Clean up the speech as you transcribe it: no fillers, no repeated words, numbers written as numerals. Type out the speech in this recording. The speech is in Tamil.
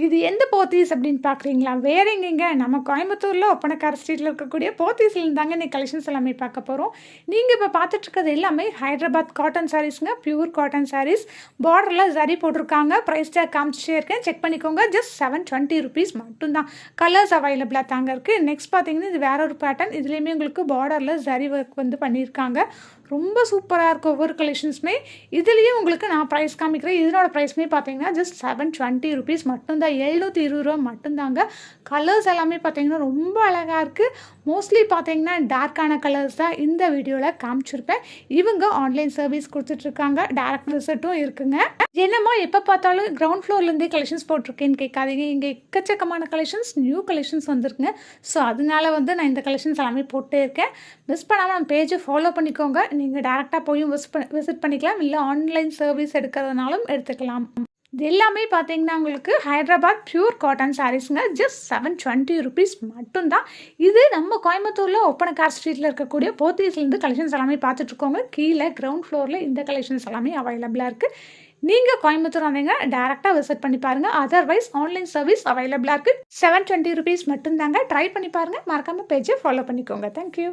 இது எந்த போத்தீஸ் அப்படின்னு பார்க்குறீங்களா? வேற எங்கேங்க, நம்ம கோயம்புத்தூர்ல ஒப்பனக்கார ஸ்ட்ரீட்ல இருக்கக்கூடிய போத்தீஸ்லேருந்து தாங்க இன்னைக்கு கலெக்ஷன்ஸ் எல்லாமே பார்க்க போகிறோம். நீங்கள் இப்போ பார்த்துட்டு இருக்கிறது எல்லாமே ஹைதராபாத் காட்டன் சாரீஸ்ங்க. Pure cotton saris. பார்டரில் ஜரி போட்டிருக்காங்க. ப்ரைஸ் டேக் காமிச்சிட்டே இருக்கேன், செக் பண்ணிக்கோங்க. ஜஸ்ட் ₹720 மட்டும்தான். கலர்ஸ் அவைலபிளாக தாங்க இருக்குது. நெக்ஸ்ட் பார்த்தீங்கன்னா இது வேற ஒரு பேட்டர்ன். இதுலேயுமே உங்களுக்கு பார்டரில் ஜரி ஒர்க் வந்து பண்ணியிருக்காங்க. ரொம்ப சூப்பராக இருக்கும் ஒவ்வொரு கலெக்ஷன்ஸுமே. இதுலேயும் உங்களுக்கு நான் ப்ரைஸ் காமிக்கிறேன். இதனோட ப்ரைஸ்மே பார்த்தீங்கன்னா ஜஸ்ட் ₹720 மட்டும்தான். ₹720 மட்டும்தாங்க. கலர்ஸ் எல்லாமே பார்த்தீங்கன்னா ரொம்ப அழகாக இருக்குது. மோஸ்ட்லி பார்த்தீங்கன்னா டார்க்கான கலர்ஸ் தான் இந்த வீடியோவில் காமிச்சிருப்பேன். இவங்க ஆன்லைன் சர்வீஸ் கொடுத்துட்ருக்காங்க. டேரக்ட் விசிட்டும் இருக்குங்க. என்னம்மா எப்போ பார்த்தாலும் கிரவுண்ட் ஃப்ளோர்லேருந்தே கலெக்ஷன்ஸ் போட்டிருக்கேன்னு கேட்காதீங்க. இங்கே எக்கச்சக்கமான கலெக்ஷன்ஸ், நியூ கலெக்ஷன்ஸ் வந்துருக்குங்க. ஸோ அதனால வந்து நான் இந்த கலெக்ஷன்ஸ் எல்லாமே போட்டே இருக்கேன். மிஸ் பண்ணாமல் நம்ம பேஜை ஃபாலோ பண்ணிக்கோங்க. நீங்கள் டேரெக்டாக போயும் விசிட் பண்ணிக்கலாம், இல்லை ஆன்லைன் சர்வீஸ் எடுக்கிறதுனாலும் எடுத்துக்கலாம். இது எல்லாமே பார்த்தீங்கன்னா உங்களுக்கு ஹைதராபாத் பியூர் காட்டன் சாரீஸுங்க. ஜஸ்ட் ₹720 மட்டும்தான். இது நம்ம கோயம்புத்தூரில் ஒப்பனக்கார் ஸ்ட்ரீட்டில் இருக்கக்கூடிய போத்தீஸ்லேருந்து கலெக்ஷன்ஸ் எல்லாமே பார்த்துட்ருக்கோங்க. கீழே கிரவுண்ட் ஃப்ளோரில் இந்த கலெக்ஷன்ஸ் எல்லாமே அவைலபிளாக இருக்குது. நீங்கள் கோயம்புத்தூர் வந்தீங்க டேரெக்டாக விசிட் பண்ணி பாருங்கள். அதர்வைஸ் ஆன்லைன் சர்வீஸ் அவைலபிளாக இருக்குது. ₹720 மட்டும்தாங்க. ட்ரை பண்ணி பாருங்கள். மறக்காமல் பேஜை ஃபாலோ பண்ணிக்கோங்க. தேங்க்யூ.